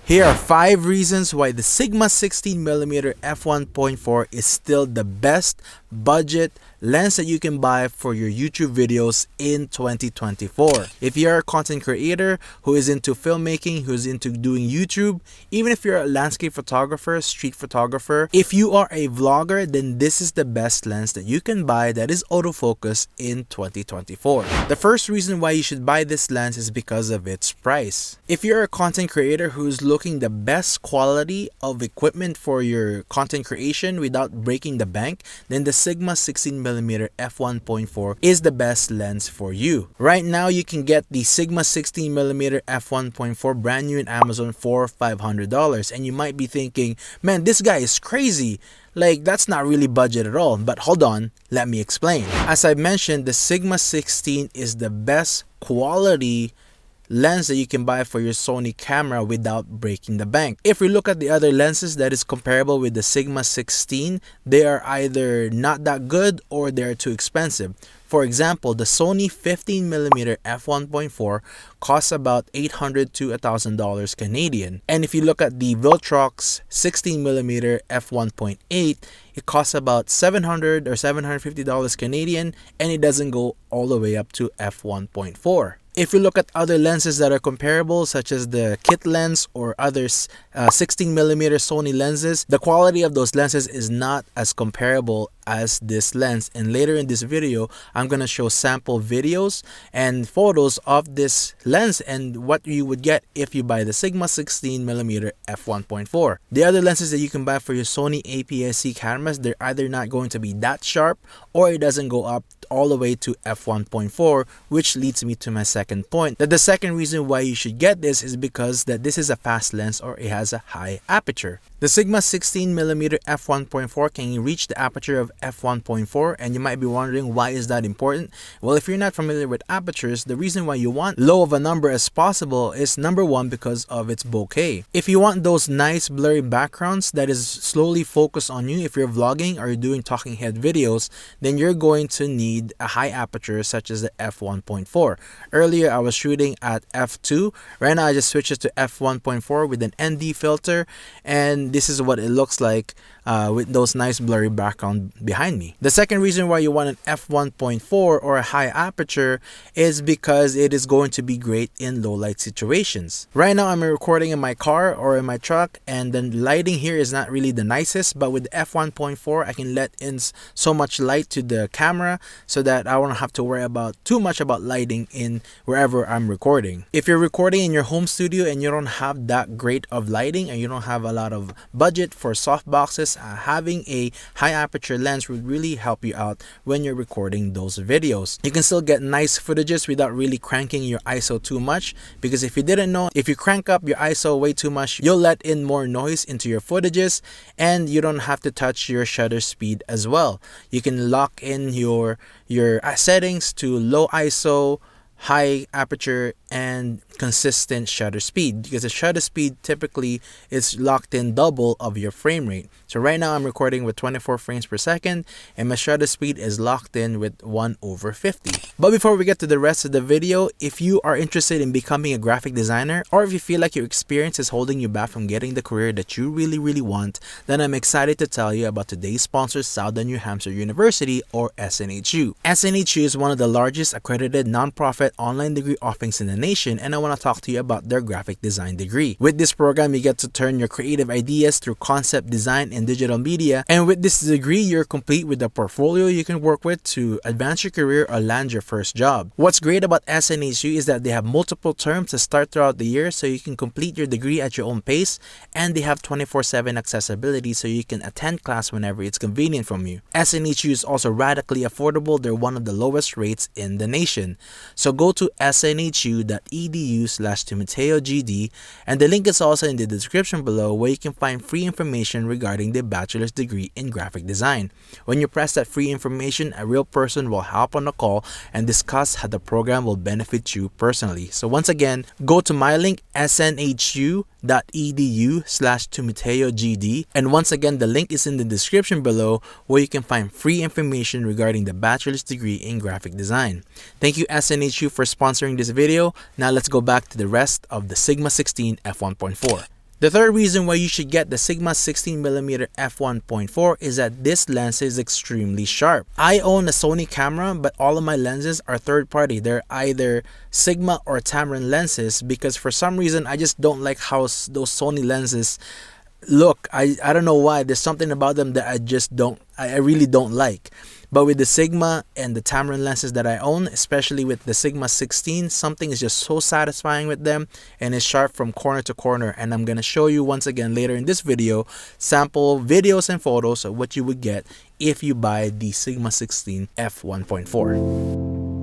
Here are 5 reasons why the Sigma 16mm f1.4 is still the best budget lens that you can buy for your YouTube videos in 2024. If you're a content creator who is into filmmaking, who's into doing YouTube, even if you're a landscape photographer, street photographer, if you are a vlogger, then this is the best lens that you can buy that is autofocus in 2024. The first reason why you should buy this lens is because of its price. If you're a content creator who's looking the best quality of equipment for your content creation without breaking the bank, then the Sigma 16mm f1.4 is the best lens for you. Right now, you can get the Sigma 16mm f1.4 brand new in Amazon for $500, and you might be thinking, man, this guy is crazy. Like, that's not really budget at all. But hold on, let me explain. As I mentioned, the Sigma 16 is the best quality lens that you can buy for your Sony camera without breaking the bank. If we look at the other lenses that is comparable with the Sigma 16, they are either not that good or they're too expensive. For example, the Sony 15mm f1.4 costs about $800 to $1,000 Canadian. And if you look at the Viltrox 16mm f1.8, it costs about $700 or $750 Canadian, and it doesn't go all the way up to f1.4. If you look at other lenses that are comparable, such as the kit lens or other 16mm Sony lenses, the quality of those lenses is not as comparable as this lens. And later in this video, I'm going to show sample videos and photos of this lens and what you would get if you buy the Sigma 16mm f1.4. The other lenses that you can buy for your Sony APS-C cameras, they're either not going to be that sharp or it doesn't go up all the way to f1.4, which leads me to my second point, that the second reason why you should get this is because that this is a fast lens or it has a high aperture. The Sigma 16mm f1.4 can reach the aperture of f1.4, and you might be wondering, why is that important? Well, if you're not familiar with apertures, the reason why you want low of a number as possible is number one, because of its bokeh. If you want those nice blurry backgrounds that is slowly focused on you, if you're vlogging or you're doing talking head videos, then you're going to need a high aperture such as the f1.4. Earlier I was shooting at f2. Right now I just switched it to f1.4 with an ND filter, and this is what it looks like with those nice blurry background behind me. The second reason why you want an f1.4 or a high aperture is because it is going to be great in low light situations. Right now I'm recording in my car or in my truck, and the lighting here is not really the nicest, but with the f1.4 I can let in so much light to the camera so that I won't have to worry about too much about lighting in wherever I'm recording. If you're recording in your home studio and you don't have that great of lighting and you don't have a lot of budget for softboxes, having a high aperture lens would really help you out when you're recording those videos. You can still get nice footages without really cranking your ISO too much, because if you didn't know, if you crank up your ISO way too much, you'll let in more noise into your footages, and you don't have to touch your shutter speed as well. You can lock in your settings to low ISO, high aperture, and consistent shutter speed, because the shutter speed typically is locked in double of your frame rate. So right now I'm recording with 24 frames per second and my shutter speed is locked in with 1/50. But before we get to the rest of the video, if you are interested in becoming a graphic designer, or if you feel like your experience is holding you back from getting the career that you really want, then I'm excited to tell you about today's sponsor, Southern New Hampshire University, or SNHU. SNHU is one of the largest accredited nonprofit online degree offerings in the nation, and I want to talk to you about their graphic design degree. With this program, you get to turn your creative ideas through concept design and digital media, and with this degree, you're complete with a portfolio you can work with to advance your career or land your first job. What's great about SNHU is that they have multiple terms to start throughout the year, so you can complete your degree at your own pace, and they have 24/7 accessibility, so you can attend class whenever it's convenient from you. SNHU is also radically affordable. They're one of the lowest rates in the nation. So go to snhu.edu/TimateoGD, and the link is also in the description below, where you can find free information regarding the bachelor's degree in graphic design. When you press that free information, a real person will hop on a call and discuss how the program will benefit you personally. So once again, go to my link, snhu.edu/TimateoGD, and once again, the link is in the description below, where you can find free information regarding the bachelor's degree in graphic design. Thank you SNHU for sponsoring this video. Now let's go back to the rest of the Sigma 16 f1.4. The third reason why you should get the Sigma 16mm f1.4 is that this lens is extremely sharp. I own a Sony camera, but all of my lenses are third party. They're either Sigma or Tamron lenses because for some reason I just don't like how those Sony lenses look. I don't know why. There's something about them that I really don't like. But with the Sigma and the Tamron lenses that I own, especially with the Sigma 16, something is just so satisfying with them and it's sharp from corner to corner. And I'm going to show you once again later in this video sample videos and photos of what you would get if you buy the Sigma 16 f1.4.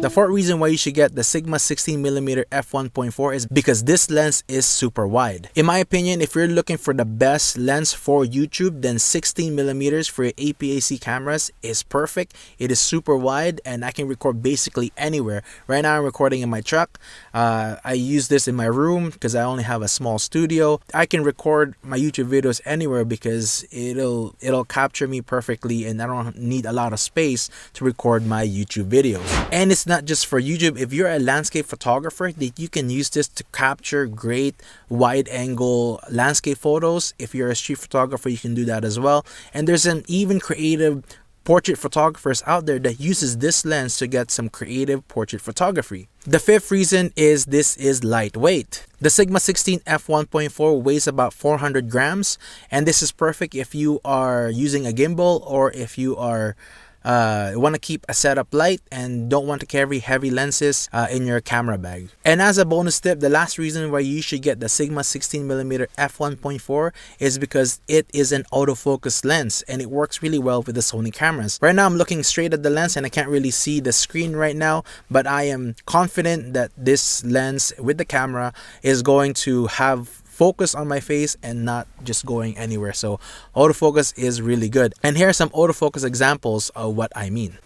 The fourth reason why you should get the Sigma 16mm f1.4 is because this lens is super wide. In my opinion, if you're looking for the best lens for YouTube, then 16mm for your APS-C cameras is perfect. It is super wide and I can record basically anywhere. Right now I'm recording in my truck. I use this in my room because I only have a small studio. I can record my YouTube videos anywhere because it'll capture me perfectly and I don't need a lot of space to record my YouTube videos. And it's not just for YouTube. If you're a landscape photographer, that you can use this to capture great wide angle landscape photos. If you're a street photographer, you can do that as well. And there's an even creative portrait photographers out there that uses this lens to get some creative portrait photography. The fifth reason is this is lightweight. The Sigma 16 f1.4 weighs about 400 grams, and this is perfect if you are using a gimbal or if you are want to keep a setup light and don't want to carry heavy lenses in your camera bag. And as a bonus tip, the last reason why you should get the Sigma 16mm f1.4 is because it is an autofocus lens and it works really well with the Sony cameras. Right now I'm looking straight at the lens and I can't really see the screen right now, but I am confident that this lens with the camera is going to have focus on my face and not just going anywhere. So autofocus is really good. And here are some autofocus examples of what I mean.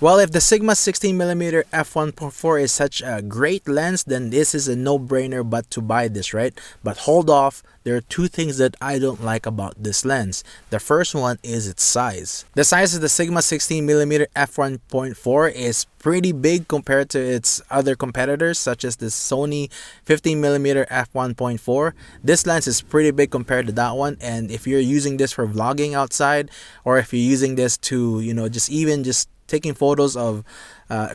Well, if the Sigma 16mm f1.4 is such a great lens, then this is a no-brainer but to buy this, right? But hold off, there are two things that I don't like about this lens. The first one is its size. The size of the Sigma 16mm f1.4 is pretty big compared to its other competitors such as the Sony 15mm f1.4. This lens is pretty big compared to that one, and if you're using this for vlogging outside or if you're using this to, just taking photos of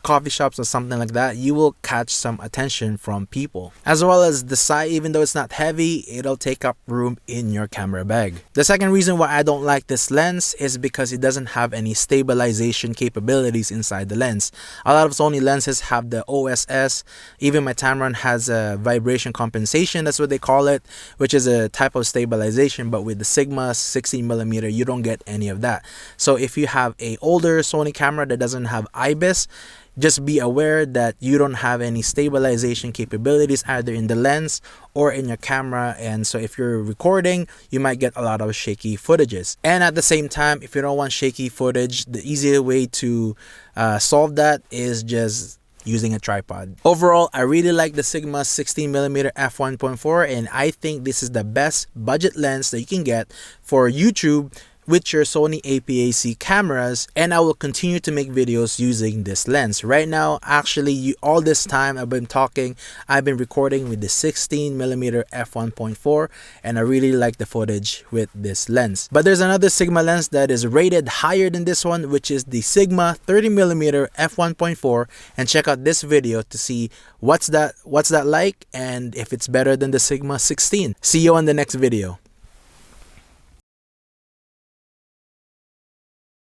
coffee shops or something like that, you will catch some attention from people. As well as the size, even though it's not heavy, it'll take up room in your camera bag. The second reason why I don't like this lens is because it doesn't have any stabilization capabilities inside the lens. A lot of Sony lenses have the OSS. Even my Tamron has a vibration compensation, that's what they call it, which is a type of stabilization. But with the Sigma 16mm, you don't get any of that. So if you have a older Sony camera that doesn't have IBIS, just be aware that you don't have any stabilization capabilities either in the lens or in your camera, and so if you're recording, you might get a lot of shaky footages. And at the same time, if you don't want shaky footage, the easier way to solve that is just using a tripod. Overall, I really like the Sigma 16mm f1.4, and I think this is the best budget lens that you can get for YouTube with your Sony APS-C cameras, and I will continue to make videos using this lens. Right now, actually, all this time I've been recording with the 16mm f1.4, and I really like the footage with this lens. But there's another Sigma lens that is rated higher than this one, which is the Sigma 30mm f1.4, and check out this video to see what's that like and if it's better than the Sigma 16. See you on the next video.